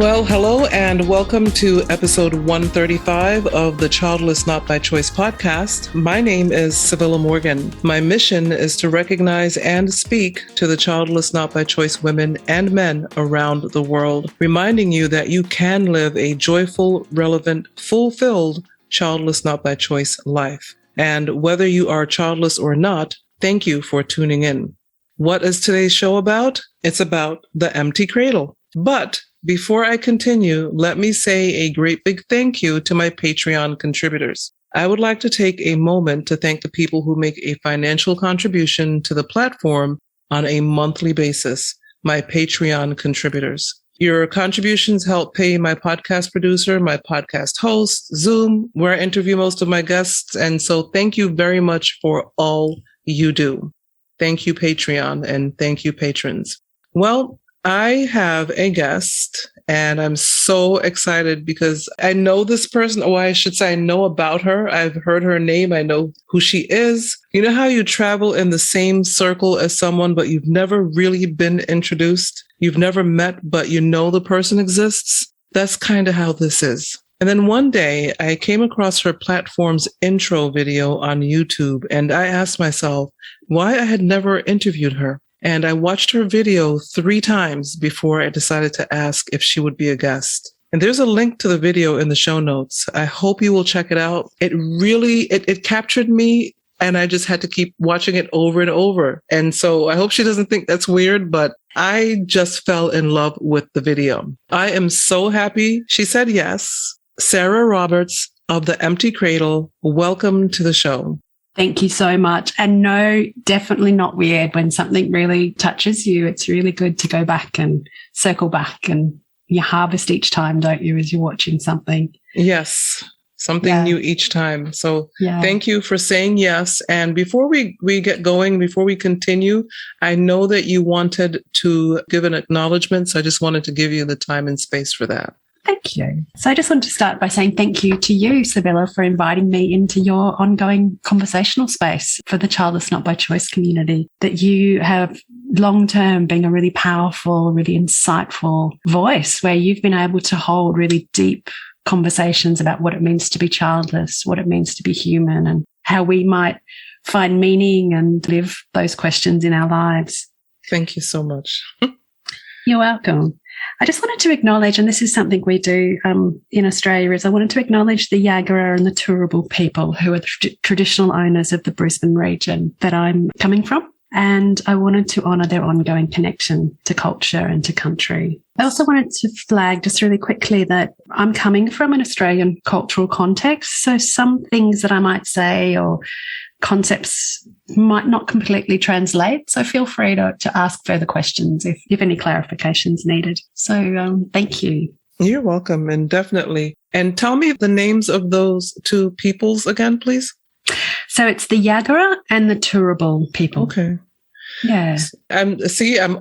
Well, hello and welcome to episode 135 of the Childless Not by Choice podcast. My name is Civilla Morgan. My mission is to recognize and speak to the childless not by choice women and men around the world, reminding you that you can live a joyful, relevant, fulfilled, childless not by choice life. And whether you are childless or not, thank you for tuning in. What is today's show about? It's about the empty cradle. But before I continue, let me say a great big thank you to my Patreon contributors. I would like to take a moment to thank the people who make a financial contribution to the platform on a monthly basis, my Patreon contributors. Your contributions help pay my podcast producer, my podcast host, Zoom, where I interview most of my guests. And so thank you very much for all you do. Thank you, Patreon, and thank you, patrons. Well, I have a guest and I'm so excited because I know this person, or I should say I know about her. I've heard her name. I know who she is. You know how you travel in the same circle as someone, but you've never really been introduced? You've never met, but you know the person exists? That's kind of how this is. And then one day I came across her platform's intro video on YouTube and I asked myself why I had never interviewed her. And I watched her video 3 times before I decided to ask if she would be a guest. And there's a link to the video in the show notes. I hope you will check it out. It really captured me and I just had to keep watching it over and over. And so I hope she doesn't think that's weird, but I just fell in love with the video. I am so happy she said yes. Sarah Roberts of the Empty Cradle, welcome to the show. Thank you so much. And no, definitely not weird when something really touches you. It's really good to go back and circle back and you harvest each time, don't you, as you're watching something? Yes, something new each time. So Thank you for saying yes. And before we get going, before we continue, I know that you wanted to give an acknowledgement. So I just wanted to give you the time and space for that. Thank you. So I just want to start by saying thank you to you, Civilla, for inviting me into your ongoing conversational space for the Childless Not by Choice community, that you have long-term been a really powerful, really insightful voice where you've been able to hold really deep conversations about what it means to be childless, what it means to be human, and how we might find meaning and live those questions in our lives. Thank you so much. You're welcome. I just wanted to acknowledge, and this is something we do in Australia, is I wanted to acknowledge the Yagara and the Turrbal people who are the traditional owners of the Brisbane region that I'm coming from. And I wanted to honour their ongoing connection to culture and to country. I also wanted to flag just really quickly that I'm coming from an Australian cultural context. So some things that I might say or concepts might not completely translate. So feel free to ask further questions if any clarifications needed. So thank you. You're welcome. And definitely. And tell me the names of those 2 peoples again, please. So it's the Yagara and the Turrbal people. Okay. Yeah. I'm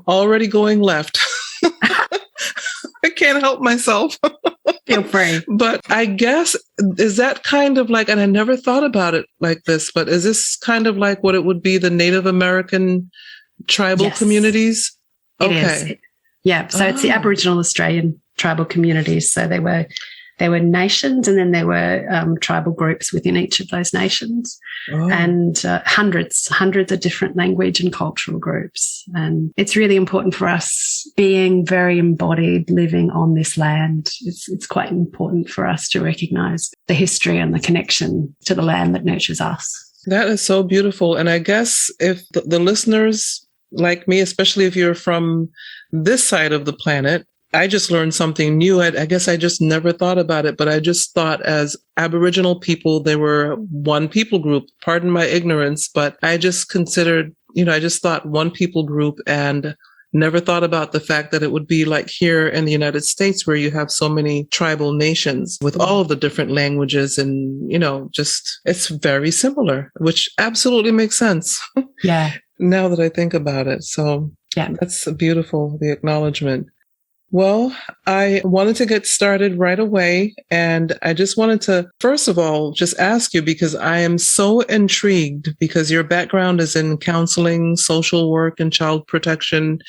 already going left. I can't help myself. Feel free. But I guess, is that kind of like, and I never thought about it like this, but is this kind of like what it would be the Native American tribal communities? It is. Yeah. So it's the Aboriginal Australian tribal communities. So they were nations, and then there were tribal groups within each of those nations, and hundreds of different language and cultural groups. And it's really important for us, being very embodied, living on this land. It's quite important for us to recognise the history and the connection to the land that nurtures us. That is so beautiful. And I guess if the listeners like me, especially if you're from this side of the planet, I just learned something new. I guess I just never thought about it, but I just thought as Aboriginal people, they were one people group. Pardon my ignorance, but I just considered, I just thought one people group and never thought about the fact that it would be like here in the United States where you have so many tribal nations with all of the different languages and, just it's very similar, which absolutely makes sense. Yeah. Now that I think about it. So that's beautiful, the acknowledgement. Well, I wanted to get started right away, and I just wanted to, first of all, just ask you, because I am so intrigued, because your background is in counseling, social work, and child protection.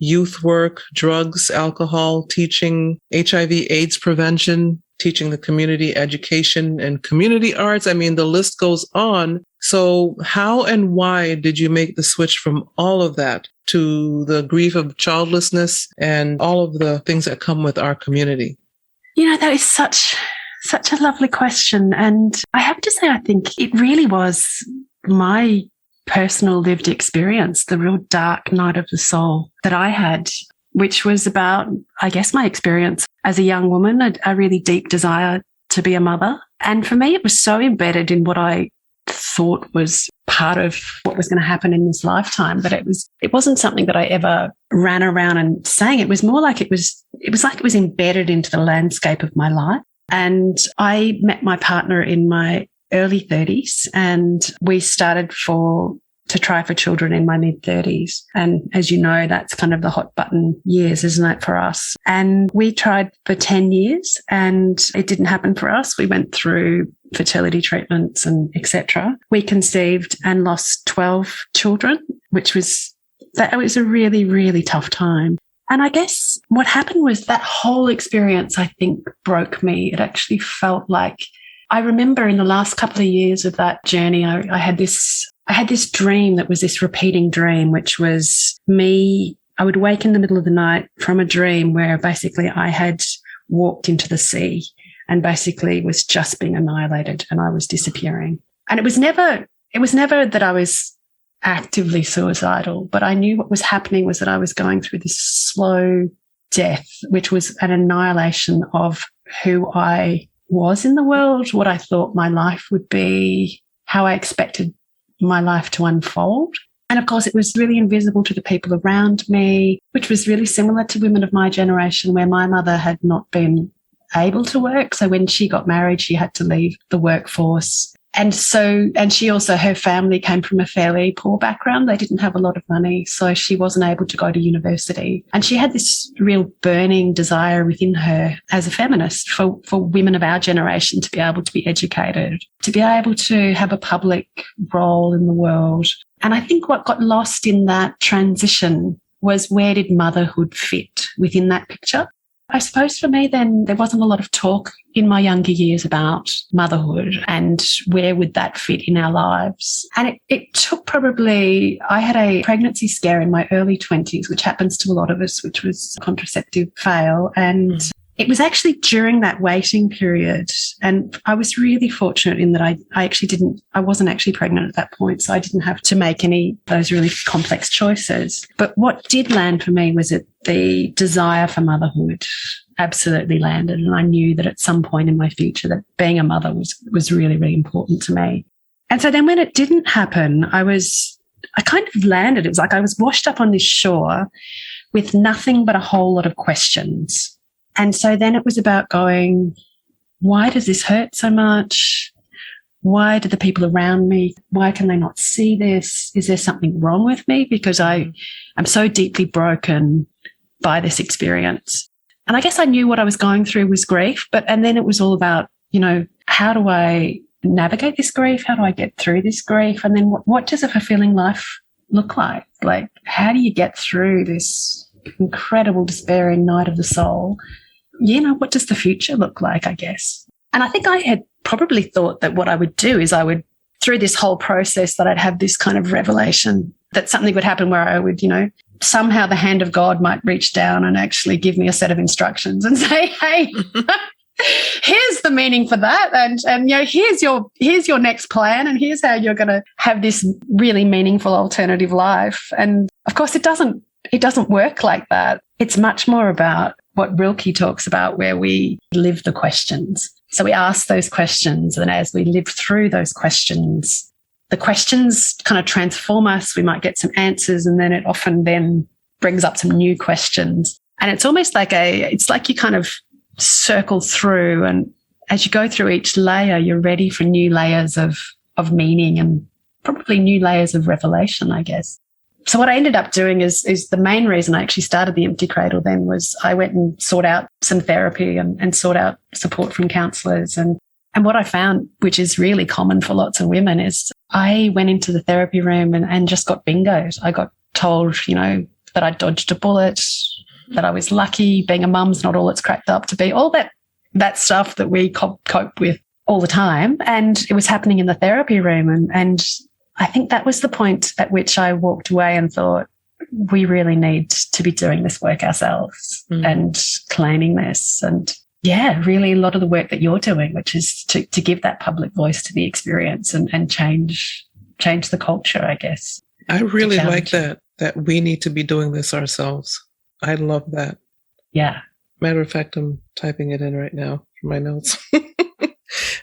youth work, drugs, alcohol, teaching HIV/AIDS prevention, teaching the community education and community arts. I mean, the list goes on. So how and why did you make the switch from all of that to the grief of childlessness and all of the things that come with our community? That is such a lovely question. And I have to say, I think it really was my personal lived experience, the real dark night of the soul that I had, which was about, I guess, my experience as a young woman, a really deep desire to be a mother. And for me, it was so embedded in what I thought was part of what was going to happen in this lifetime, but it wasn't something that I ever ran around and sang. It was more like it was embedded into the landscape of my life. And I met my partner in my early 30s, and we started to try for children in my mid-30s. And as you know, that's kind of the hot button years, isn't it, for us? And we tried for 10 years and it didn't happen for us. We went through fertility treatments and etc. We conceived and lost 12 children, which was a really, really tough time. And I guess what happened was that whole experience, I think, broke me. It actually felt like, I remember in the last couple of years of that journey, I had this dream that was this repeating dream, which was me. I would wake in the middle of the night from a dream where basically I had walked into the sea and basically was just being annihilated and I was disappearing. And it was never that I was actively suicidal, but I knew what was happening was that I was going through this slow death, which was an annihilation of who I was in the world, what I thought my life would be, how I expected my life to unfold. And of course, it was really invisible to the people around me, which was really similar to women of my generation, where my mother had not been able to work. So when she got married, she had to leave the workforce. And she also, her family came from a fairly poor background. They didn't have a lot of money, so she wasn't able to go to university. And she had this real burning desire within her as a feminist for women of our generation to be able to be educated, to be able to have a public role in the world. And I think what got lost in that transition was, where did motherhood fit within that picture? I suppose for me then, there wasn't a lot of talk in my younger years about motherhood and where would that fit in our lives. And it took probably, I had a pregnancy scare in my early 20s, which happens to a lot of us, which was contraceptive fail. And it was actually during that waiting period. And I was really fortunate in that I wasn't actually pregnant at that point. So I didn't have to make any of those really complex choices. But what did land for me was that the desire for motherhood absolutely landed. And I knew that at some point in my future that being a mother was really, really important to me. And so then when it didn't happen, I kind of landed. It was like I was washed up on this shore with nothing but a whole lot of questions. And so then it was about going, why does this hurt so much? Why do the people around me, why can they not see this? Is there something wrong with me? Because I am so deeply broken by this experience. And I guess I knew what I was going through was grief, and then it was all about, how do I navigate this grief? How do I get through this grief? And then what does a fulfilling life look like? Like, how do you get through this incredible despairing night of the soul? What does the future look like, I guess? And I think I had probably thought that what I would do is through this whole process, that I'd have this kind of revelation that something would happen where I would, somehow the hand of God might reach down and actually give me a set of instructions and say, hey, here's the meaning for that. And here's your next plan. And here's how you're going to have this really meaningful alternative life. And of course, it doesn't work like that. It's much more about what Rilke talks about, where we live the questions. So we ask those questions, and as we live through those questions, the questions kind of transform us. We might get some answers, and then it often then brings up some new questions. And it's almost like it's like you kind of circle through, and as you go through each layer, you're ready for new layers of meaning and probably new layers of revelation, I guess. So what I ended up doing is the main reason I actually started the Empty Cradle then was I went and sought out some therapy and sought out support from counsellors. And what I found, which is really common for lots of women, is I went into the therapy room and just got bingoed. I got told, that I dodged a bullet, that I was lucky, being a mum's not all it's cracked up to be, all that stuff that we cope with all the time. And it was happening in the therapy room. And I think that was the point at which I walked away and thought, we really need to be doing this work ourselves and claiming this. And yeah, really a lot of the work that you're doing, which is to give that public voice to the experience and change the culture, I guess. I really like that we need to be doing this ourselves. I love that. Yeah. Matter of fact, I'm typing it in right now for my notes.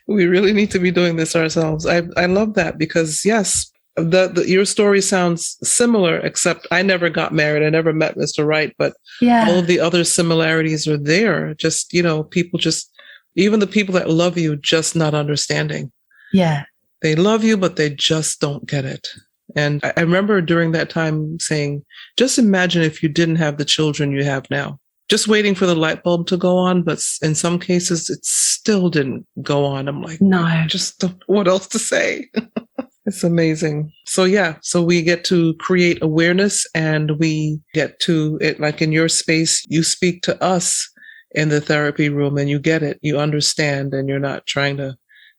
We really need to be doing this ourselves. I love that because, yes, your story sounds similar, except I never got married. I never met Mr. Right, but all of the other similarities are there. Just, even the people that love you, just not understanding. Yeah. They love you, but they just don't get it. And I remember during that time saying, just imagine if you didn't have the children you have now. Just waiting for the light bulb to go on, but in some cases, it still didn't go on. I'm like, no, I just don't know what else to say. It's amazing. So we get to create awareness, and we get to it, like in your space, you speak to us in the therapy room and you get it, you understand, and you're not trying to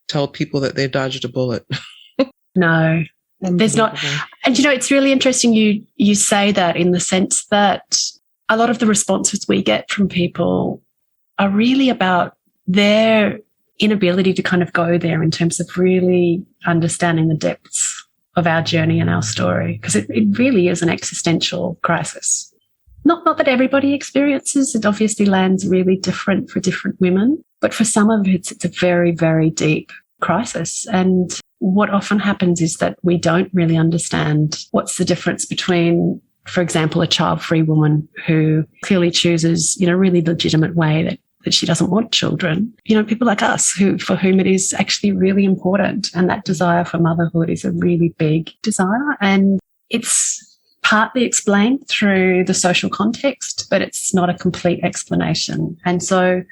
tell people that they dodged a bullet. No, there's not. And, it's really interesting you say that, in the sense that a lot of the responses we get from people are really about their inability to kind of go there in terms of really understanding the depths of our journey and our story, because it really is an existential crisis. Not that everybody experiences it. Obviously lands really different for different women, but for some of it, it's a very, very deep crisis. And what often happens is that we don't really understand what's the difference between, for example, a child-free woman who clearly chooses, in a really legitimate way that she doesn't want children. People like us for whom it is actually really important. And that desire for motherhood is a really big desire. And it's partly explained through the social context, but it's not a complete explanation. And so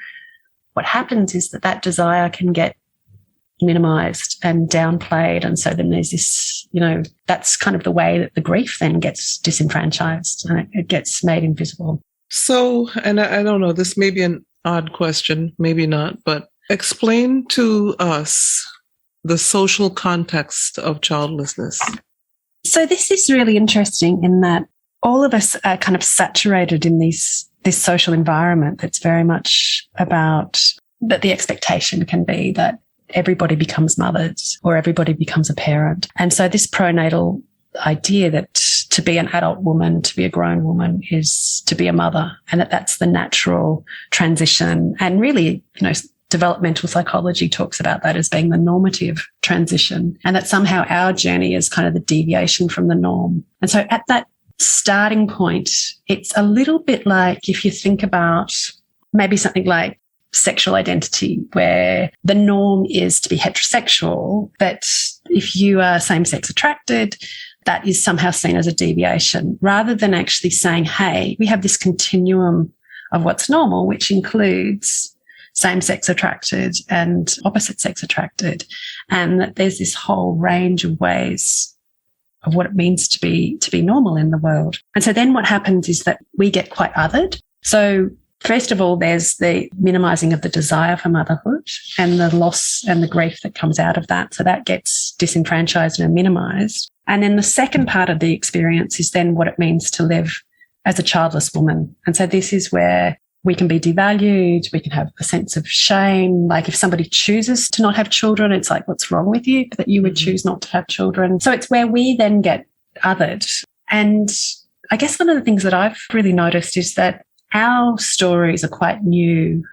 what happens is that desire can get minimized and downplayed. And so then there's this, that's kind of the way that the grief then gets disenfranchised and it gets made invisible. So, and I don't know, this may be an odd question, maybe not, but explain to us the social context of childlessness. So this is really interesting in that all of us are kind of saturated in this social environment that's very much about that the expectation can be that everybody becomes mothers or everybody becomes a parent. And so this pronatal idea that to be an adult woman, to be a grown woman is to be a mother, and that's the natural transition. And really, developmental psychology talks about that as being the normative transition, and that somehow our journey is kind of the deviation from the norm. And so at that starting point, it's a little bit like if you think about maybe something like sexual identity, where the norm is to be heterosexual, but if you are same-sex attracted, that is somehow seen as a deviation, rather than actually saying, hey, we have this continuum of what's normal, which includes same-sex attracted and opposite-sex attracted, and that there's this whole range of ways of what it means to be normal in the world. And so then what happens is that we get quite othered. So first of all, there's the minimizing of the desire for motherhood and the loss and the grief that comes out of that. So that gets disenfranchised and minimized. And then the second part of the experience is then what it means to live as a childless woman. And so this is where we can be devalued. We can have a sense of shame. Like if somebody chooses to not have children, it's like, what's wrong with you that you would choose not to have children? So it's where we then get othered. And I guess one of the things that I've really noticed is that our stories are quite new.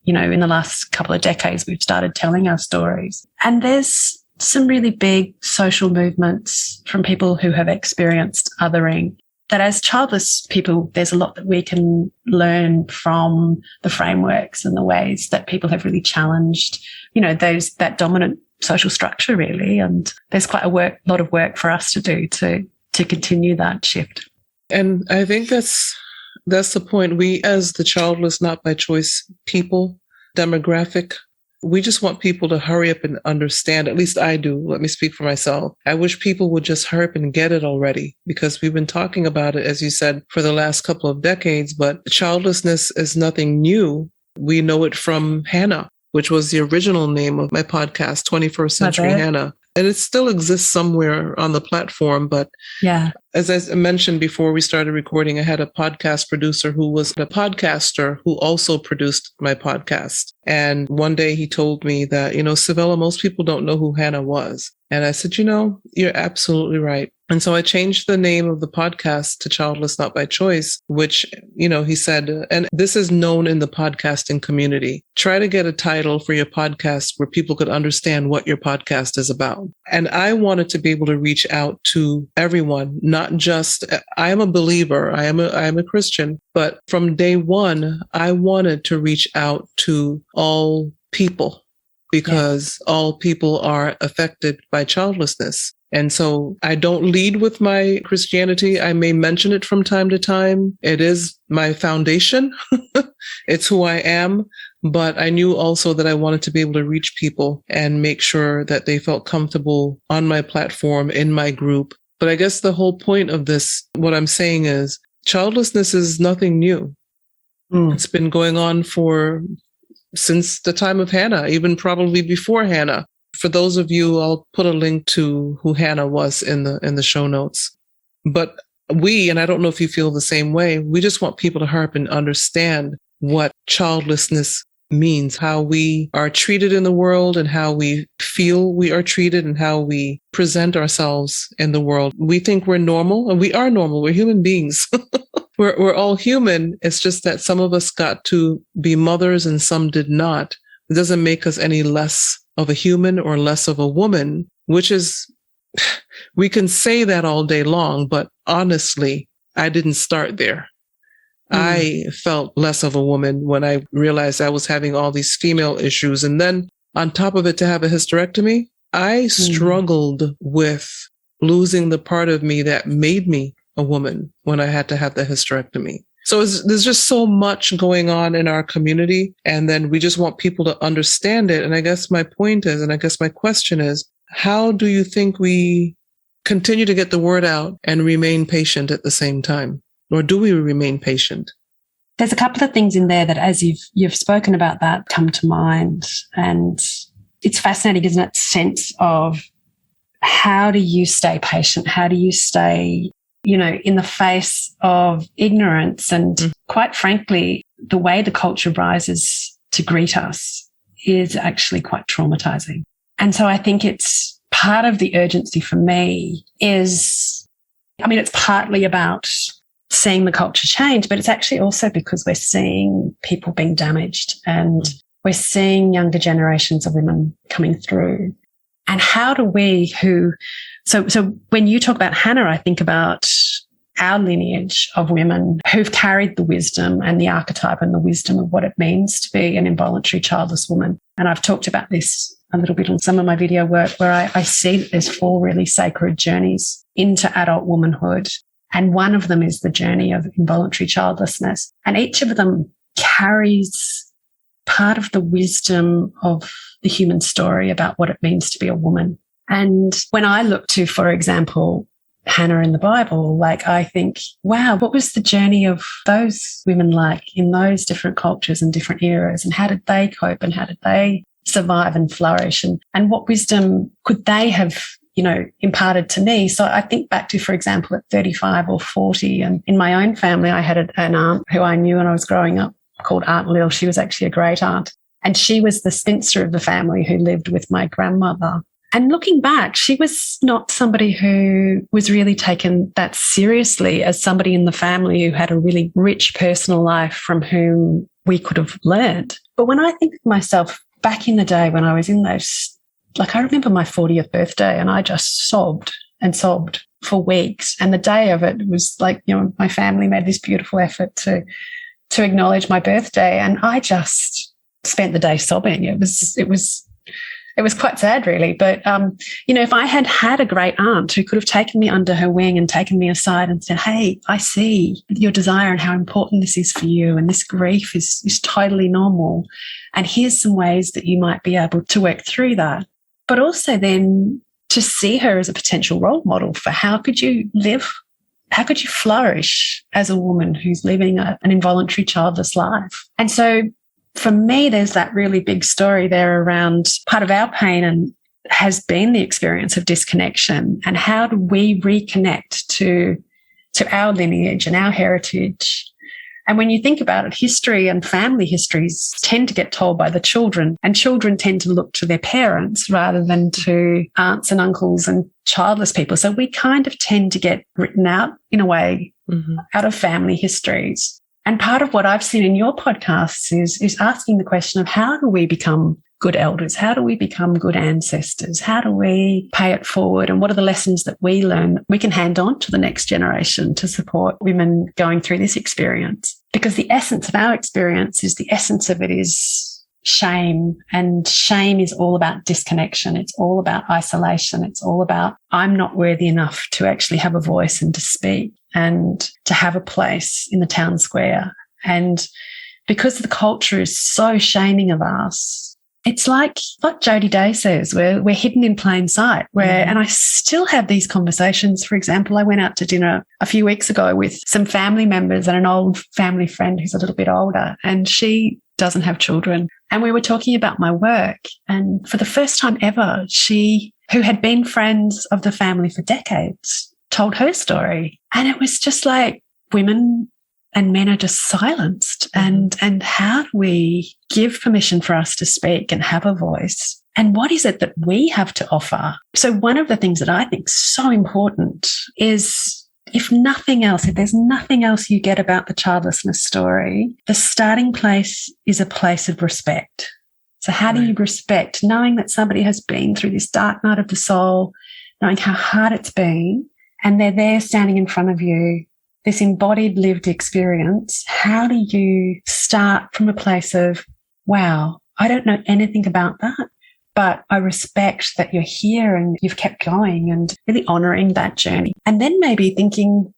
In the last couple of decades, we've started telling our stories. And there's some really big social movements from people who have experienced othering, that as childless people, there's a lot that we can learn from the frameworks and the ways that people have really challenged, that dominant social structure, really. And there's quite a lot of work for us to do to continue that shift. And I think that's the point. We, as the childless, not by choice people, demographic, We just want people to hurry up and understand. At least I do. Let me speak for myself. I wish people would just hurry up and get it already, because we've been talking about it, as you said, for the last couple of decades. But childlessness is nothing new. We know it from Hannah, which was the original name of my podcast, 21st Century Hannah. And it still exists somewhere on the platform. But as I mentioned before we started recording, I had a podcast producer who was a podcaster who also produced my podcast. And one day he told me that, Civilla, most people don't know who Hannah was. And I said, you're absolutely right. And so I changed the name of the podcast to Childless Not by Choice, which, he said, and this is known in the podcasting community. Try to get a title for your podcast where people could understand what your podcast is about. And I wanted to be able to reach out to everyone, not just, I am a believer, I am a Christian, but from day one, I wanted to reach out to all people, because all people are affected by childlessness. And so I don't lead with my Christianity. I may mention it from time to time. It is my foundation. It's who I am. But I knew also that I wanted to be able to reach people and make sure that they felt comfortable on my platform, in my group. But I guess the whole point of this, what I'm saying is, childlessness is nothing new. It's been going on since the time of Hannah, even probably before Hannah. For those of you, I'll put a link to who Hannah was in the show notes. But and I don't know if you feel the same way, we just want people to hurry up and understand what childlessness means, how we are treated in the world and how we feel we are treated and how we present ourselves in the world. We think we're normal, and we are normal. We're human beings. We're all human. It's just that some of us got to be mothers and some did not. It doesn't make us any less of a human or less of a woman, which is, we can say that all day long, but honestly, I didn't start there. I felt less of a woman when I realized I was having all these female issues. And then on top of it, to have a hysterectomy, I struggled with losing the part of me that made me a woman when I had to have the hysterectomy. So there's just so much going on in our community, and then we just want people to understand it. And I guess my point is, and I guess my question is, how do you think we continue to get the word out and remain patient at the same time? Or do we remain patient? There's a couple of things in there that, as you've spoken about that, come to mind. And it's fascinating, isn't it? Sense of, how do you stay patient? How do you stay in the face of ignorance? And quite frankly, the way the culture rises to greet us is actually quite traumatizing. And so I think it's part of the urgency for me it's partly about seeing the culture change, but it's actually also because we're seeing people being damaged, and we're seeing younger generations of women coming through. And how do we So when you talk about Hannah, I think about our lineage of women who've carried the wisdom and the archetype and the wisdom of what it means to be an involuntary childless woman. And I've talked about this a little bit on some of my video work, where I see that there's 4 really sacred journeys into adult womanhood. And one of them is the journey of involuntary childlessness. And each of them carries part of the wisdom of the human story about what it means to be a woman. And when I look to, for example, Hannah in the Bible, I think, wow, what was the journey of those women like in those different cultures and different eras? And how did they cope, and how did they survive and flourish? And what wisdom could they have, imparted to me? So I think back to, for example, at 35 or 40, and in my own family, I had an aunt who I knew when I was growing up called Aunt Lil. She was actually a great aunt. And she was the spinster of the family who lived with my grandmother. And looking back, she was not somebody who was really taken that seriously as somebody in the family who had a really rich personal life from whom we could have learned. But when I think of myself back in the day when I was in those, I remember my 40th birthday and I just sobbed and sobbed for weeks. And the day of it was my family made this beautiful effort to acknowledge my birthday. And I just spent the day sobbing. It was it was quite sad, really. But, if I had had a great aunt who could have taken me under her wing and taken me aside and said, hey, I see your desire and how important this is for you, and this grief is totally normal, and here's some ways that you might be able to work through that. But also then to see her as a potential role model for how could you flourish as a woman who's living an involuntary childless life. And so for me, there's that really big story there around part of our pain and has been the experience of disconnection, and how do we reconnect to our lineage and our heritage. And when you think about it, history and family histories tend to get told by the children, and children tend to look to their parents rather than to aunts and uncles and childless people. So we kind of tend to get written out in a way out of family histories. And part of what I've seen in your podcasts is asking the question of how do we become good elders? How do we become good ancestors? How do we pay it forward? And what are the lessons that we learn that we can hand on to the next generation to support women going through this experience? Because the essence of our experience is shame. And shame is all about disconnection. It's all about isolation. It's all about I'm not worthy enough to actually have a voice and to speak and to have a place in the town square. And because the culture is so shaming of us, it's like Jodie Day says, we're hidden in plain sight. And I still have these conversations. For example, I went out to dinner a few weeks ago with some family members and an old family friend who's a little bit older, and she doesn't have children. And we were talking about my work. And for the first time ever, she, who had been friends of the family for decades, told her story. And it was just like women and men are just silenced. And how do we give permission for us to speak and have a voice? And what is it that we have to offer? So one of the things that I think is so important is, if nothing else, if there's nothing else you get about the childlessness story, the starting place is a place of respect. So how do you respect knowing that somebody has been through this dark night of the soul, knowing how hard it's been, and they're there standing in front of you, this embodied lived experience? How do you start from a place of, wow, I don't know anything about that, but I respect that you're here and you've kept going, and really honouring that journey. And then maybe thinking,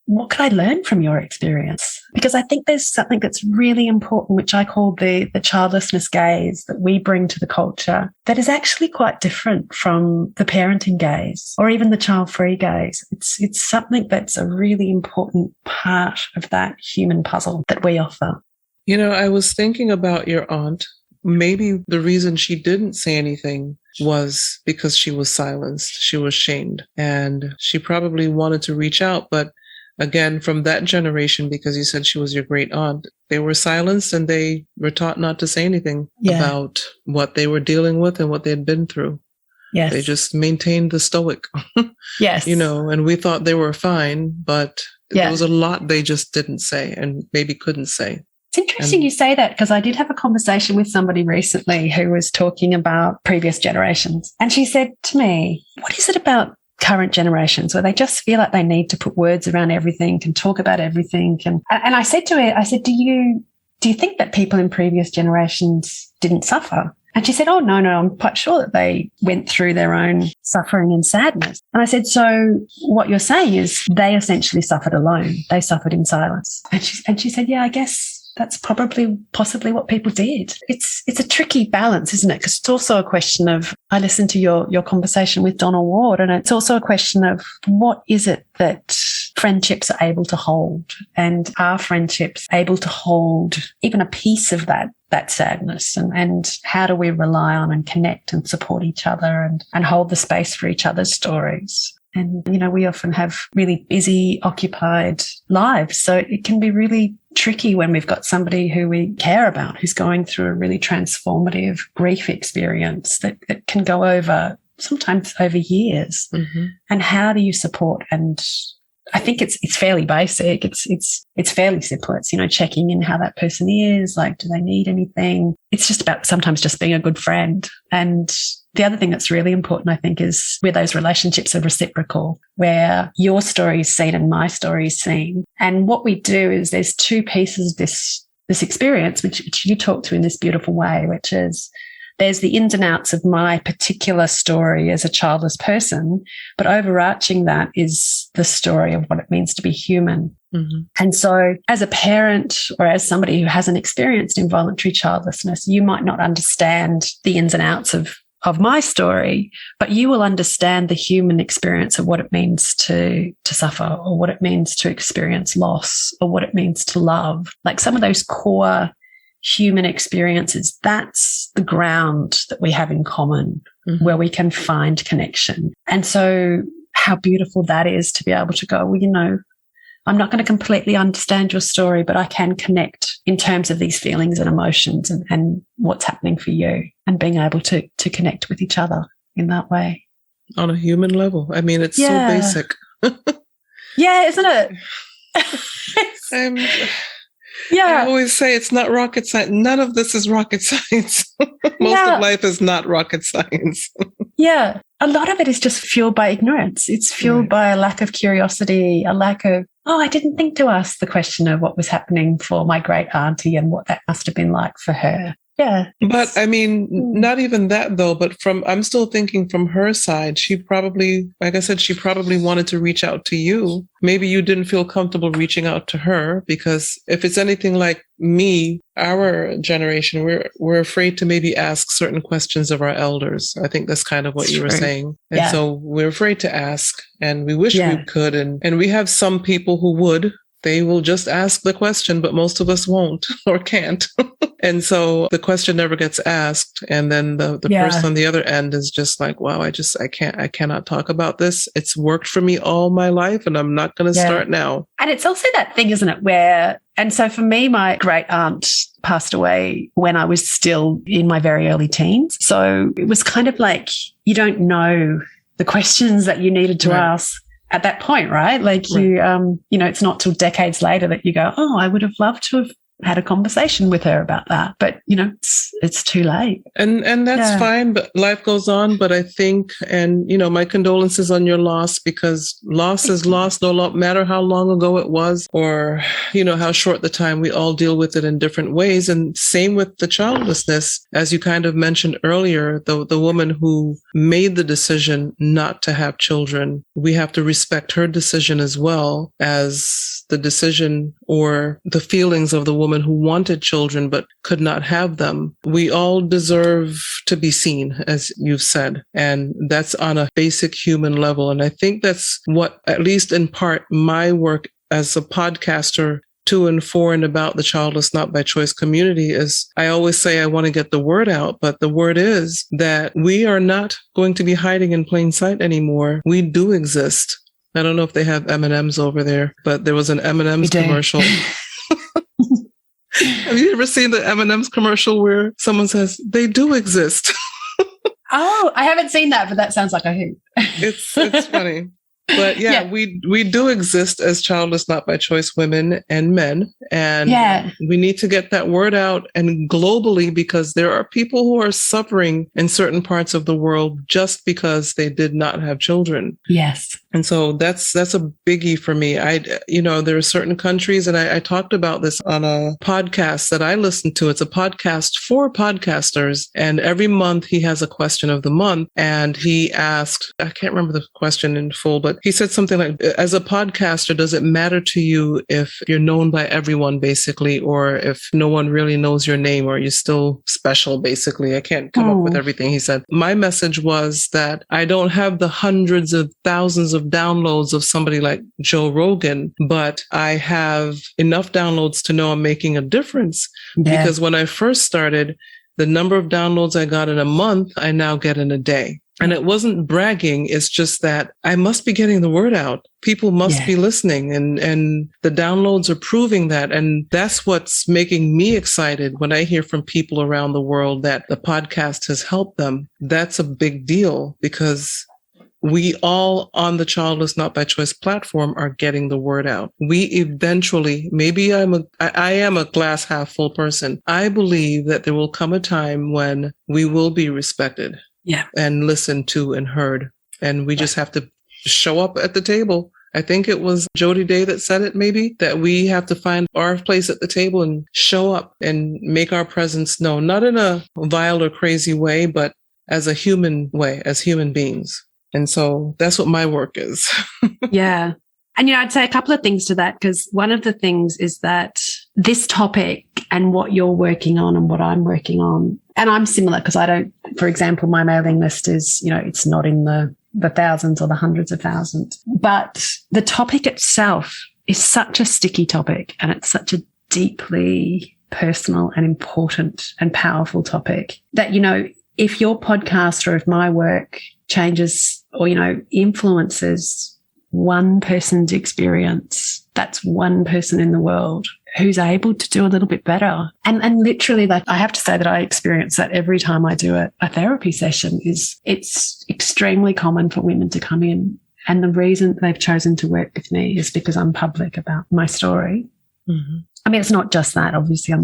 what could I learn from your experience? Because I think there's something that's really important, which I call the childlessness gaze that we bring to the culture, that is actually quite different from the parenting gaze or even the child-free gaze. It's something that's a really important part of that human puzzle that we offer. I was thinking about your aunt. Maybe the reason she didn't say anything was because she was silenced. She was shamed, and she probably wanted to reach out, but again, from that generation, because you said she was your great aunt, they were silenced and they were taught not to say anything about what they were dealing with and what they had been through. Yes. They just maintained the stoic. Yes. And we thought they were fine, but there was a lot they just didn't say and maybe couldn't say. It's interesting you say that, because I did have a conversation with somebody recently who was talking about previous generations. And she said to me, what is it about current generations where they just feel like they need to put words around everything, can talk about everything? And I said to her, do you think that people in previous generations didn't suffer? And she said, oh, no, I'm quite sure that they went through their own suffering and sadness. And I said, so what you're saying is they essentially suffered alone. They suffered in silence. And she said, yeah, I guess that's possibly what people did. It's a tricky balance, isn't it? Because it's also a question of, I listened to your conversation with Donna Ward, and it's also a question of what is it that friendships are able to hold, and are friendships able to hold even a piece of that sadness, and how do we rely on and connect and support each other and hold the space for each other's stories. And, we often have really busy, occupied lives. So it can be really tricky when we've got somebody who we care about, who's going through a really transformative grief experience that can go sometimes over years. Mm-hmm. And how do you support? And I think it's fairly basic. It's fairly simple. It's, checking in how that person is, like, do they need anything? It's just about sometimes just being a good friend. And the other thing that's really important, I think, is where those relationships are reciprocal, where your story is seen and my story is seen. And what we do is there's two pieces of this experience, which you talk to in this beautiful way, which is there's the ins and outs of my particular story as a childless person, but overarching that is the story of what it means to be human. Mm-hmm. And so as a parent or as somebody who hasn't experienced involuntary childlessness, you might not understand the ins and outs of my story, but you will understand the human experience of what it means to suffer, or what it means to experience loss, or what it means to love. Like some of those core human experiences, that's the ground that we have in common, mm-hmm. where we can find connection. And so how beautiful that is to be able to go, well, you know, I'm not going to completely understand your story, but I can connect in terms of these feelings and emotions and what's happening for you, and being able to connect with each other in that way. On a human level. I mean, it's so basic. Yeah, isn't it? I always say it's not rocket science. None of this is rocket science. Most of life is not rocket science. Yeah. A lot of it is just fueled by ignorance. It's fueled by a lack of curiosity, a lack of, I didn't think to ask the question of what was happening for my great auntie and what that must have been like for her. Yeah. But I mean, not even that though, but I'm still thinking from her side, she probably, like I said, she probably wanted to reach out to you. Maybe you didn't feel comfortable reaching out to her, because if it's anything like me, our generation, we're afraid to maybe ask certain questions of our elders. I think that's kind of what you were saying. And so we're afraid to ask, and we wish we could. And we have some people who would. They will just ask the question, but most of us won't or can't. And so the question never gets asked. And then the person on the other end is just like, wow, I cannot talk about this. It's worked for me all my life, and I'm not going to start now. And it's also that thing, isn't it, and so for me, my great aunt passed away when I was still in my very early teens. So it was kind of like, you don't know the questions that you needed to ask at that point, right? Like you know, it's not till decades later that you go, I would have loved to have had a conversation with her about that. But, you know, it's too late. And that's fine, but life goes on. But I think, and, you know, my condolences on your loss, because loss is loss, no matter how long ago it was, or, you know, how short the time. We all deal with it in different ways. And same with the childlessness, as you kind of mentioned earlier, the woman who made the decision not to have children, we have to respect her decision as well as the decision or the feelings of the woman who wanted children but could not have them. We all deserve to be seen, as you've said, and that's on a basic human level. And I think that's what, at least in part, my work as a podcaster to and for and about the Childless Not by Choice community is. I always say I want to get the word out, but the word is that we are not going to be hiding in plain sight anymore. We do exist. I don't know if they have M&Ms over there, but there was an M&Ms commercial. Have you ever seen the M&Ms commercial where someone says, they do exist? Oh, I haven't seen that, but that sounds like a hoot. It's funny. But we do exist as childless, not by choice women and men. And we need to get that word out, and globally, because there are people who are suffering in certain parts of the world just because they did not have children. Yes. And so that's a biggie for me. There are certain countries, and I talked about this on a podcast that I listen to. It's a podcast for podcasters. And every month he has a question of the month. And he asked, I can't remember the question in full, but he said something like, as a podcaster, does it matter to you if you're known by everyone, basically, or if no one really knows your name, or you're still special, basically? I can't come up with everything he said. My message was that I don't have the hundreds of thousands of downloads of somebody like Joe Rogan, but I have enough downloads to know I'm making a difference. Yeah. Because when I first started, the number of downloads I got in a month, I now get in a day. And it wasn't bragging. It's just that I must be getting the word out. People must be listening, and the downloads are proving that. And that's what's making me excited when I hear from people around the world that the podcast has helped them. That's a big deal, because we all on the Childless Not by Choice platform are getting the word out. We eventually, maybe I am a glass half full person. I believe that there will come a time when we will be respected. Yeah. And listened to and heard. And we just have to show up at the table I think it was Jody Day that said it, maybe, that we have to find our place at the table and show up and make our presence known, not in a vile or crazy way, but as a human way, as human beings. And so that's what my work is. Yeah. And, I'd say a couple of things to that, because one of the things is that this topic and what you're working on and what I'm working on, and I'm similar because I don't, for example, my mailing list is, it's not in the thousands or the hundreds of thousands. But the topic itself is such a sticky topic, and it's such a deeply personal and important and powerful topic that, if your podcast or if my work changes or, influences one person's experience, that's one person in the world who's able to do a little bit better. And literally, like, I have to say that I experience that every time I do a therapy session. It's extremely common for women to come in, and the reason they've chosen to work with me is because I'm public about my story. Mm-hmm. I mean, it's not just that. Obviously,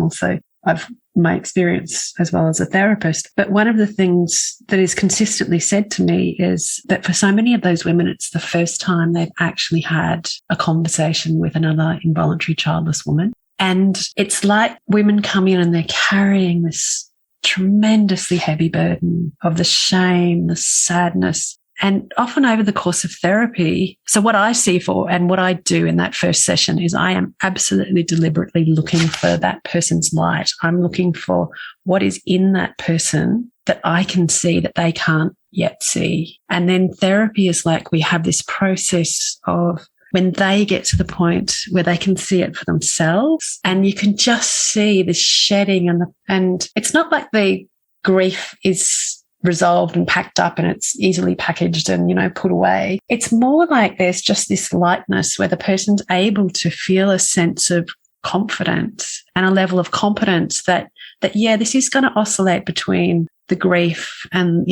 I've my experience as well as a therapist. But one of the things that is consistently said to me is that for so many of those women, it's the first time they've actually had a conversation with another involuntary childless woman. And it's like women come in and they're carrying this tremendously heavy burden of the shame, the sadness, and often over the course of therapy. So what I see for and what I do in that first session is I am absolutely deliberately looking for that person's light. I'm looking for what is in that person that I can see that they can't yet see. And then therapy is like we have this process of when they get to the point where they can see it for themselves, and you can just see the shedding and it's not like the grief is resolved and packed up and it's easily packaged and, put away. It's more like there's just this lightness where the person's able to feel a sense of confidence and a level of competence that this is going to oscillate between the grief and,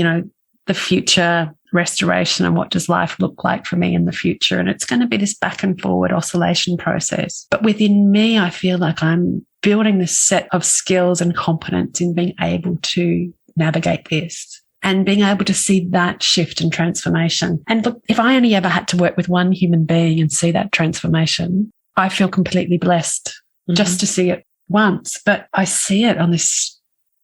the future restoration and what does life look like for me in the future. And it's going to be this back and forward oscillation process. But within me, I feel like I'm building this set of skills and competence in being able to navigate this and being able to see that shift and transformation. And look, if I only ever had to work with one human being and see that transformation, I feel completely blessed just to see it once. But I see it on this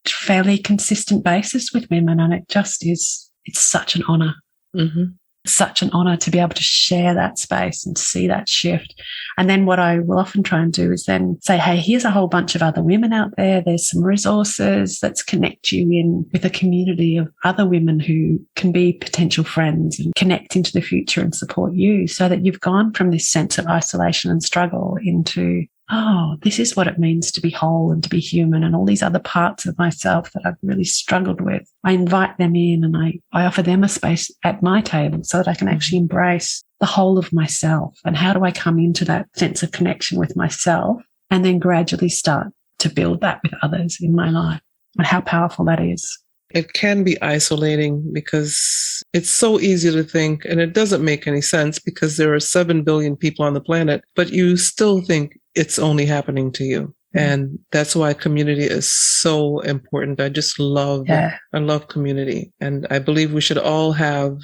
fairly consistent basis with women, and it just is, it's such an honor. Mm-hmm. Such an honor to be able to share that space and see that shift. And then what I will often try and do is then say, hey, here's a whole bunch of other women out there. There's some resources. Let's connect you in with a community of other women who can be potential friends and connect into the future and support you, so that you've gone from this sense of isolation and struggle into, oh, this is what it means to be whole and to be human, and all these other parts of myself that I've really struggled with. I invite them in and I offer them a space at my table so that I can actually embrace the whole of myself. And how do I come into that sense of connection with myself and then gradually start to build that with others in my life, and how powerful that is. It can be isolating because it's so easy to think, and it doesn't make any sense because there are 7 billion people on the planet, but you still think it's only happening to you. Mm-hmm. And that's why community is so important. I just love, I love community. And I believe we should all have,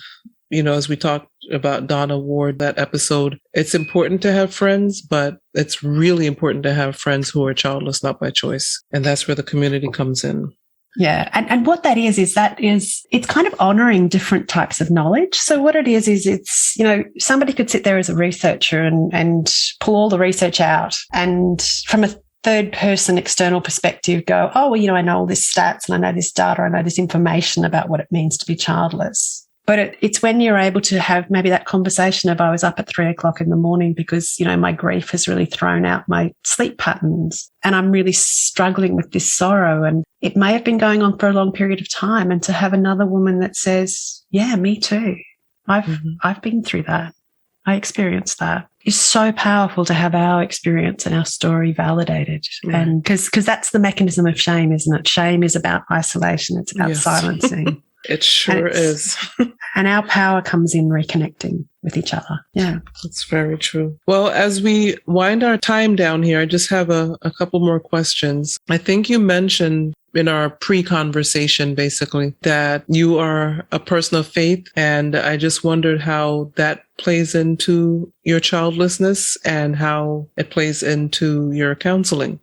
as we talked about Donna Ward, that episode, it's important to have friends, but it's really important to have friends who are childless, not by choice. And that's where the community comes in. Yeah. And what that is it's kind of honoring different types of knowledge. So what it is it's, somebody could sit there as a researcher and pull all the research out, and from a third person external perspective go, oh, well, I know all this stats and I know this data, I know this information about what it means to be childless. But it's when you're able to have maybe that conversation of, I was up at 3:00 in the morning because, my grief has really thrown out my sleep patterns and I'm really struggling with this sorrow. And it may have been going on for a long period of time. And to have another woman that says, yeah, me too. I've been through that. I experienced that. It's so powerful to have our experience and our story validated. Mm. And because that's the mechanism of shame, isn't it? Shame is about isolation. It's about silencing. It sure is. And our power comes in reconnecting with each other. Yeah. That's very true. Well, as we wind our time down here, I just have a couple more questions. I think you mentioned in our pre-conversation, basically, that you are a person of faith. And I just wondered how that plays into your childlessness and how it plays into your counseling.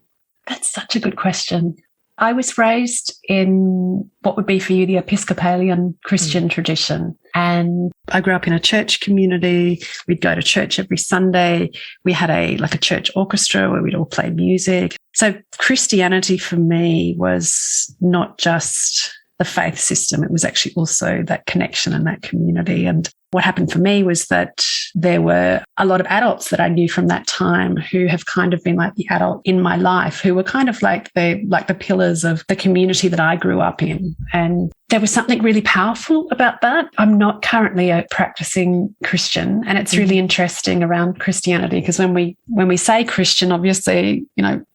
That's such a good question. I was raised in what would be for you the Episcopalian Christian tradition. And I grew up in a church community. We'd go to church every Sunday. We had a church orchestra where we'd all play music. So Christianity for me was not just the faith system. It was actually also that connection and that community. And what happened for me was that there were a lot of adults that I knew from that time who have kind of been like the adult in my life, who were kind of like the pillars of the community that I grew up in. And there was something really powerful about that. I'm not currently a practicing Christian, and it's really interesting around Christianity because when we say Christian, obviously,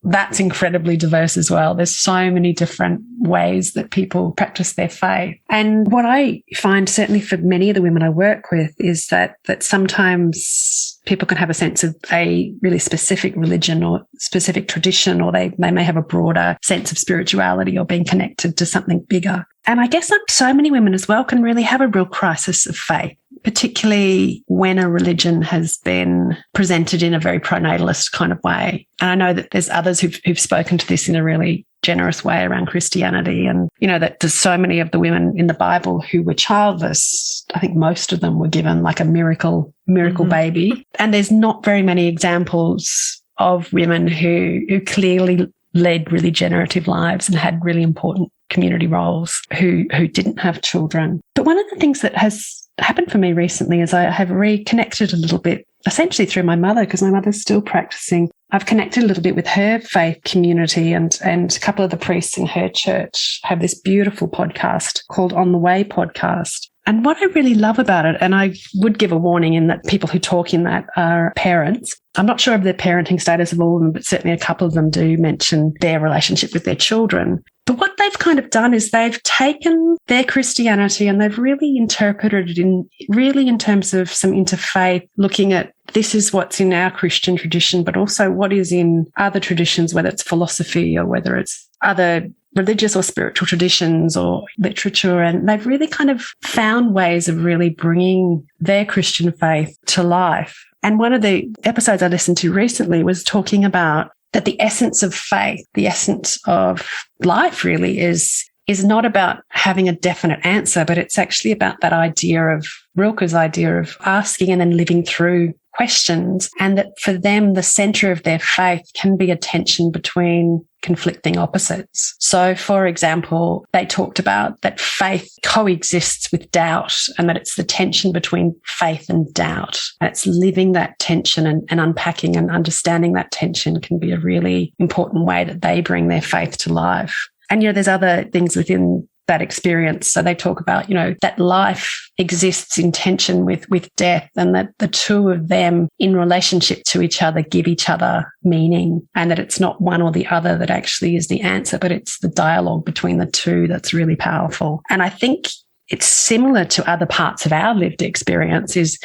that's incredibly diverse as well. There's so many different ways that people practice their faith. And what I find, certainly for many of the women I work with, is that sometimes people can have a sense of a really specific religion or specific tradition, or they may have a broader sense of spirituality or being connected to something bigger. And I guess so many women as well can really have a real crisis of faith, particularly when a religion has been presented in a very pronatalist kind of way. And I know that there's others who've spoken to this in a really generous way around Christianity. And, that there's so many of the women in the Bible who were childless. I think most of them were given like a miracle baby. And there's not very many examples of women who clearly led really generative lives and had really important community roles who didn't have children. But one of the things that has happened for me recently is I have reconnected a little bit, essentially through my mother, because my mother's still practicing. I've connected a little bit with her faith community, and a couple of the priests in her church have this beautiful podcast called On the Way podcast. And what I really love about it, and I would give a warning in that people who talk in that are parents. I'm not sure of the parenting status of all of them, but certainly a couple of them do mention their relationship with their children. But what they've kind of done is they've taken their Christianity and they've really interpreted it in terms of some interfaith, looking at this is what's in our Christian tradition, but also what is in other traditions, whether it's philosophy or whether it's other religious or spiritual traditions or literature. And they've really kind of found ways of really bringing their Christian faith to life. And one of the episodes I listened to recently was talking about that the essence of faith, the essence of life really is not about having a definite answer, but it's actually about that idea of Rilke's idea of asking and then living through questions, and that for them, the center of their faith can be a tension between conflicting opposites. So, for example, they talked about that faith coexists with doubt, and that it's the tension between faith and doubt. And it's living that tension and unpacking and understanding that tension can be a really important way that they bring their faith to life. And, there's other things within that experience. So they talk about, that life exists in tension with death, and that the two of them in relationship to each other give each other meaning, and that it's not one or the other that actually is the answer, but it's the dialogue between the two that's really powerful. And I think it's similar to other parts of our lived experience is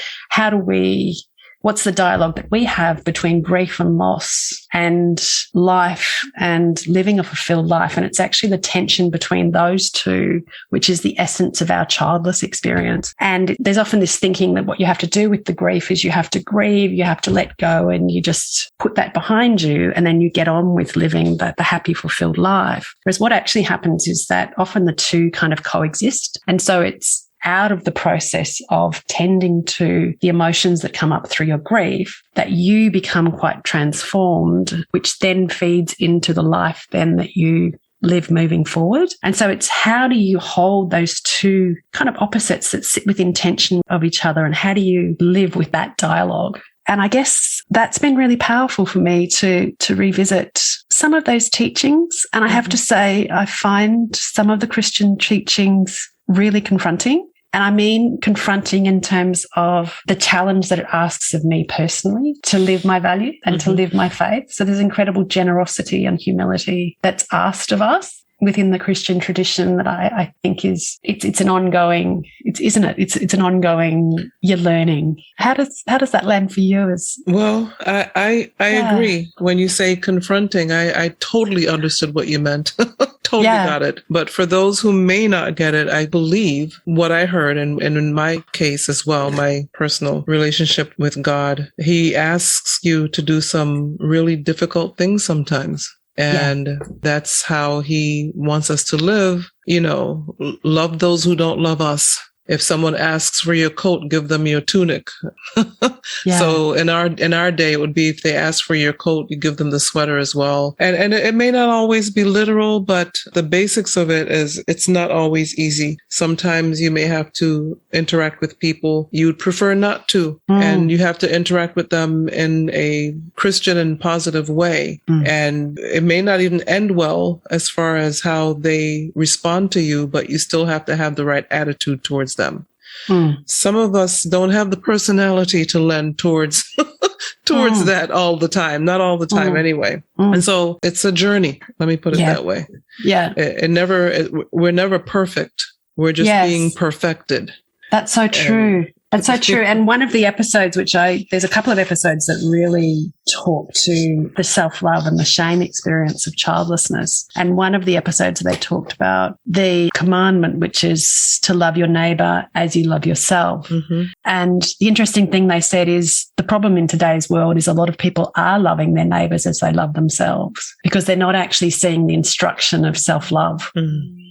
what's the dialogue that we have between grief and loss and life and living a fulfilled life? And it's actually the tension between those two, which is the essence of our childless experience. And there's often this thinking that what you have to do with the grief is you have to grieve, you have to let go, and you just put that behind you, and then you get on with living the happy, fulfilled life. Whereas what actually happens is that often the two kind of coexist. And so it's out of the process of tending to the emotions that come up through your grief that you become quite transformed, which then feeds into the life then that you live moving forward. And so it's how do you hold those two kind of opposites that sit within tension of each other, and how do you live with that dialogue? And I guess that's been really powerful for me to revisit some of those teachings. And I have to say, I find some of the Christian teachings really confronting. And I mean confronting in terms of the challenge that it asks of me personally to live my value and to live my faith. So there's incredible generosity and humility that's asked of us. within the Christian tradition that I think it's an ongoing, isn't it? It's an ongoing, you're learning. How does that land for you? Well, I agree. When you say confronting, I totally understood what you meant. Totally got it. But for those who may not get it, I believe what I heard, and in my case as well, my personal relationship with God, he asks you to do some really difficult things sometimes. And that's how he wants us to live. Love those who don't love us. If someone asks for your coat, give them your tunic. So in our day, it would be if they ask for your coat, you give them the sweater as well. And it may not always be literal, but the basics of it is it's not always easy. Sometimes you may have to interact with people you would prefer not to, and you have to interact with them in a Christian and positive way. And it may not even end well as far as how they respond to you, but you still have to have the right attitude towards them. Some of us don't have the personality to lend towards that all the time, not all the time anyway. And so it's a journey. Let me put it that way. We're never perfect. We're just being perfected. That's so true. That's so true. And one of the episodes, there's a couple of episodes that really talk to the self-love and the shame experience of childlessness. And one of the episodes, they talked about the commandment, which is to love your neighbor as you love yourself. And the interesting thing they said is the problem in today's world is a lot of people are loving their neighbors as they love themselves because they're not actually seeing the instruction of self-love.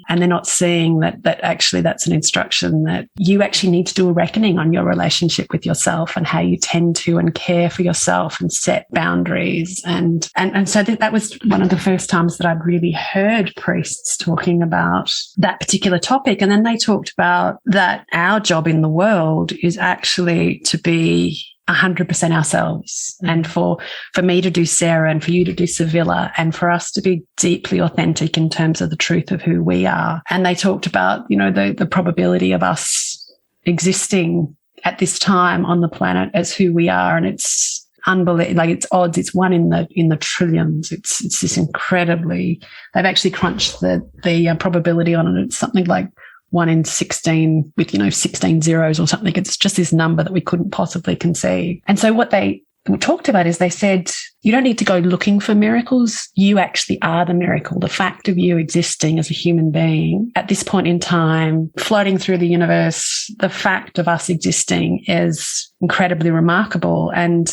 And they're not seeing that actually that's an instruction that you actually need to do a reckoning on your relationship with yourself and how you tend to and care for yourself and set boundaries. And so that was one of the first times that I'd really heard priests talking about that particular topic. And then they talked about that our job in the world is actually to be 100% ourselves, and for me to do Sarah and for you to do Civilla, and for us to be deeply authentic in terms of the truth of who we are. And they talked about, the probability of us existing at this time on the planet as who we are, and it's unbelievable. Like it's odds. It's one in the trillions. It's this incredibly. They've actually crunched the probability on it. It's something like 1 in 16 with, 16 zeros or something. It's just this number that we couldn't possibly conceive. And so what they talked about is they said, you don't need to go looking for miracles. You actually are the miracle. The fact of you existing as a human being at this point in time, floating through the universe, the fact of us existing is incredibly remarkable. And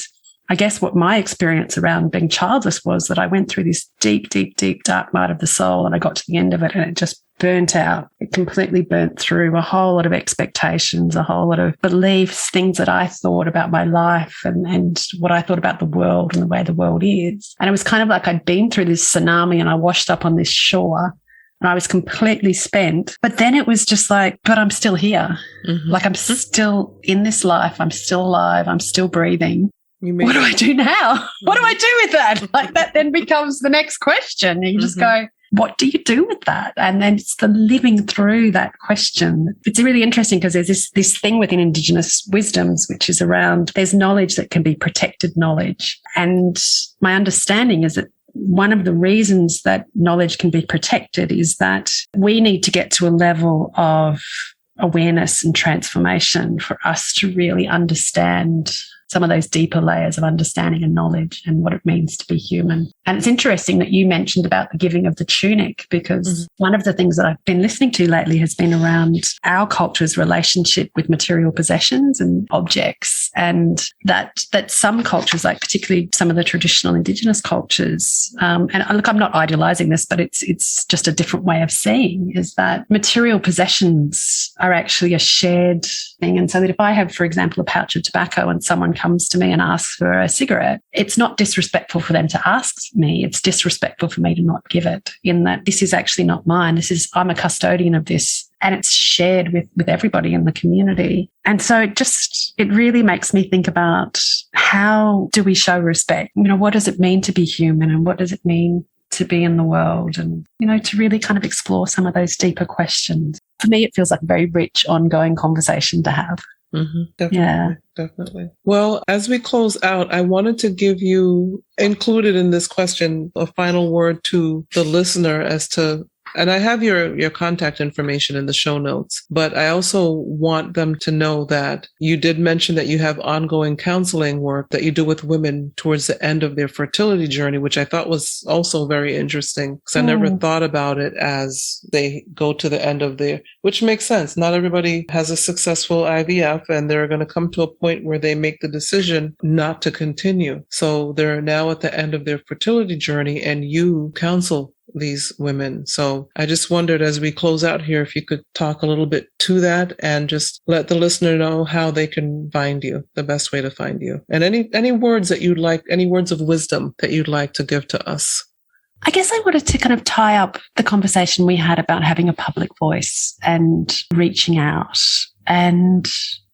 I guess what my experience around being childless was that I went through this deep, deep, deep dark night of the soul, and I got to the end of it and it just burnt out. It completely burnt through a whole lot of expectations, a whole lot of beliefs, things that I thought about my life and what I thought about the world and the way the world is. And it was kind of like I'd been through this tsunami and I washed up on this shore and I was completely spent. But then it was just like, but I'm still here. Like I'm still in this life. I'm still alive. I'm still breathing. What do I do now? What do I do with that? Like that then becomes the next question. You just go, what do you do with that? And then it's the living through that question. It's really interesting because there's this thing within Indigenous wisdoms, which is around there's knowledge that can be protected knowledge. And my understanding is that one of the reasons that knowledge can be protected is that we need to get to a level of awareness and transformation for us to really understand some of those deeper layers of understanding and knowledge and what it means to be human. And it's interesting that you mentioned about the giving of the tunic, because one of the things that I've been listening to lately has been around our culture's relationship with material possessions and objects, and that some cultures, like particularly some of the traditional Indigenous cultures, and look, I'm not idealizing this, but it's just a different way of seeing, is that material possessions are actually a shared thing. And so that if I have, for example, a pouch of tobacco and someone comes to me and asks for a cigarette, it's not disrespectful for them to ask me. It's disrespectful for me to not give it, in that this is actually not mine. I'm a custodian of this, and it's shared with everybody in the community. And so it really makes me think about, how do we show respect? What does it mean to be human, and what does it mean to be in the world? And, to really kind of explore some of those deeper questions. For me, it feels like a very rich, ongoing conversation to have. Definitely. Well, as we close out, I wanted to give you, included in this question, a final word to the listener as to And I have your contact information in the show notes, but I also want them to know that you did mention that you have ongoing counseling work that you do with women towards the end of their fertility journey, which I thought was also very interesting because I never thought about it as they go to the end of their, which makes sense. Not everybody has a successful IVF and they're going to come to a point where they make the decision not to continue. So they're now at the end of their fertility journey and you counsel these women. So I just wondered as we close out here, if you could talk a little bit to that and just let the listener know how they can find you, the best way to find you. And any words that you'd like, any words of wisdom that you'd like to give to us. I guess I wanted to kind of tie up the conversation we had about having a public voice and reaching out. And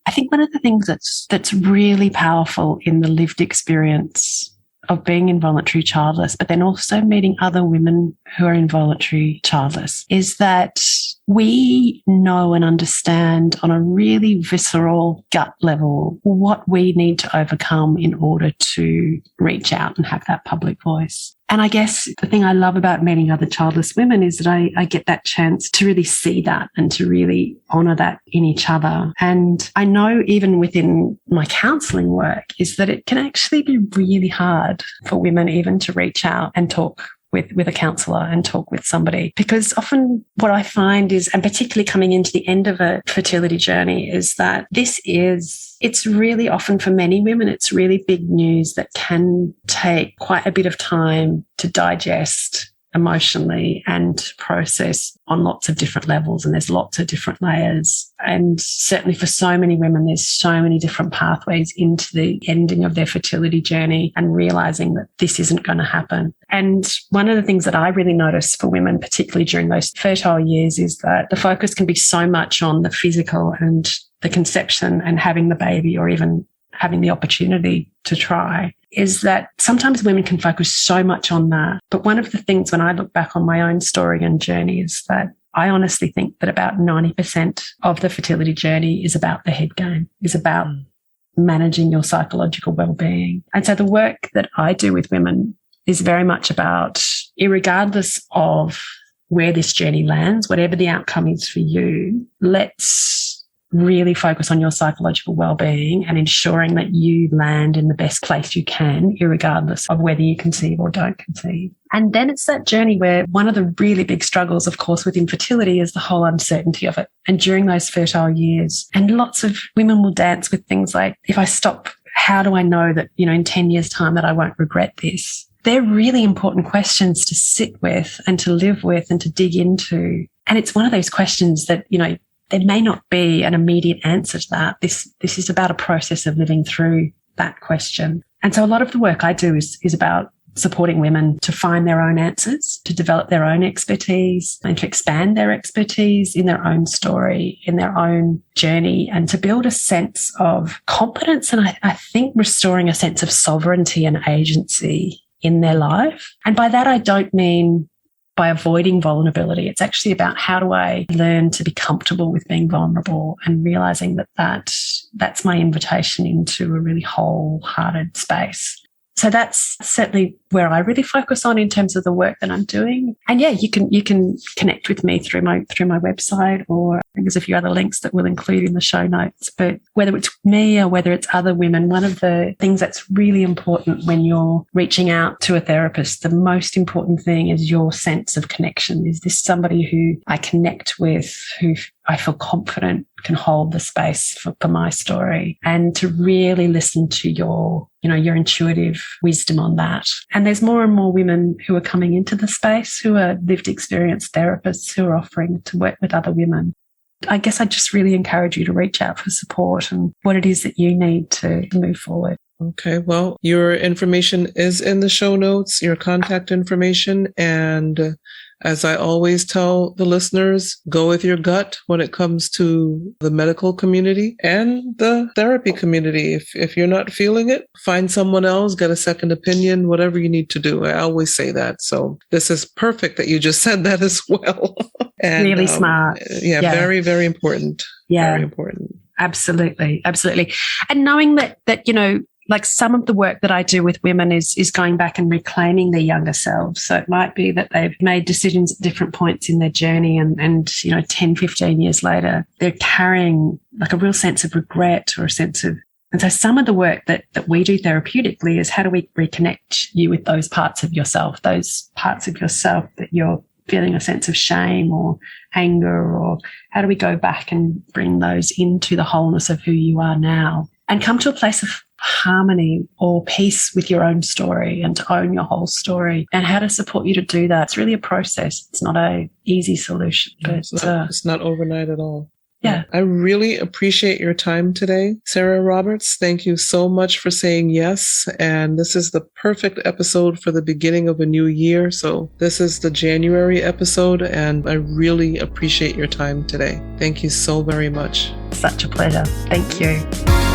I think one of the things that's really powerful in the lived experience of being involuntary childless, but then also meeting other women who are involuntary childless, is that we know and understand on a really visceral gut level what we need to overcome in order to reach out and have that public voice. And I guess the thing I love about meeting other childless women is that I get that chance to really see that and to really honour that in each other. And I know even within my counselling work is that it can actually be really hard for women even to reach out and talk with a counsellor and talk with somebody. Because often what I find is, and particularly coming into the end of a fertility journey, is that it's really often for many women, it's really big news that can take quite a bit of time to digest emotionally and process on lots of different levels. And there's lots of different layers. And certainly for so many women, there's so many different pathways into the ending of their fertility journey and realizing that this isn't going to happen. And one of the things that I really notice for women, particularly during those fertile years, is that the focus can be so much on the physical and the conception and having the baby, or even having the opportunity to try, is that sometimes women can focus so much on that. But one of the things when I look back on my own story and journey is that I honestly think that about 90% of the fertility journey is about the head game, is about managing your psychological well-being. And so the work that I do with women is very much about, irregardless of where this journey lands, whatever the outcome is for you, let's really focus on your psychological well-being and ensuring that you land in the best place you can, irregardless of whether you conceive or don't conceive. And then it's that journey where one of the really big struggles, of course, with infertility is the whole uncertainty of it. And during those fertile years, and lots of women will dance with things like, if I stop, how do I know that, in 10 years' time that I won't regret this? They're really important questions to sit with and to live with and to dig into. And it's one of those questions that, there may not be an immediate answer to that. This is about a process of living through that question. And so a lot of the work I do is about supporting women to find their own answers, to develop their own expertise and to expand their expertise in their own story, in their own journey, and to build a sense of competence and I think restoring a sense of sovereignty and agency in their life. And by that, I don't mean by avoiding vulnerability. It's actually about how do I learn to be comfortable with being vulnerable and realizing that's my invitation into a really wholehearted space. So that's certainly where I really focus on in terms of the work that I'm doing. And yeah, you can connect with me through my website, or I think there's a few other links that we'll include in the show notes. But whether it's me or whether it's other women, one of the things that's really important when you're reaching out to a therapist, the most important thing is your sense of connection. Is this somebody who I connect with, who I feel confident can hold the space for my story, and to really listen to your intuitive wisdom on that. And there's more and more women who are coming into the space who are lived experience therapists who are offering to work with other women. I guess I just really encourage you to reach out for support and what it is that you need to move forward. Okay, well, your information is in the show notes, your contact information, and as I always tell the listeners, go with your gut when it comes to the medical community and the therapy community. If you're not feeling it, find someone else, get a second opinion, whatever you need to do. I always say that. So this is perfect that you just said that as well. And, really smart. Yeah, very, very important. Yeah. Very important. Absolutely. Absolutely. And knowing that, like some of the work that I do with women is going back and reclaiming their younger selves. So it might be that they've made decisions at different points in their journey and 10, 15 years later, they're carrying like a real sense of regret or a sense of. And so some of the work that we do therapeutically is how do we reconnect you with those parts of yourself that you're feeling a sense of shame or anger, or how do we go back and bring those into the wholeness of who you are now and come to a place of harmony or peace with your own story and to own your whole story, and how to support you to do that. It's really a process. It's not an easy solution, but it's not overnight at all. Yeah. I really appreciate your time today. Sarah Roberts, thank you so much for saying yes. And this is the perfect episode for the beginning of a new year. So this is the January episode, and I really appreciate your time today. Thank you so very much. Such a pleasure. Thank you.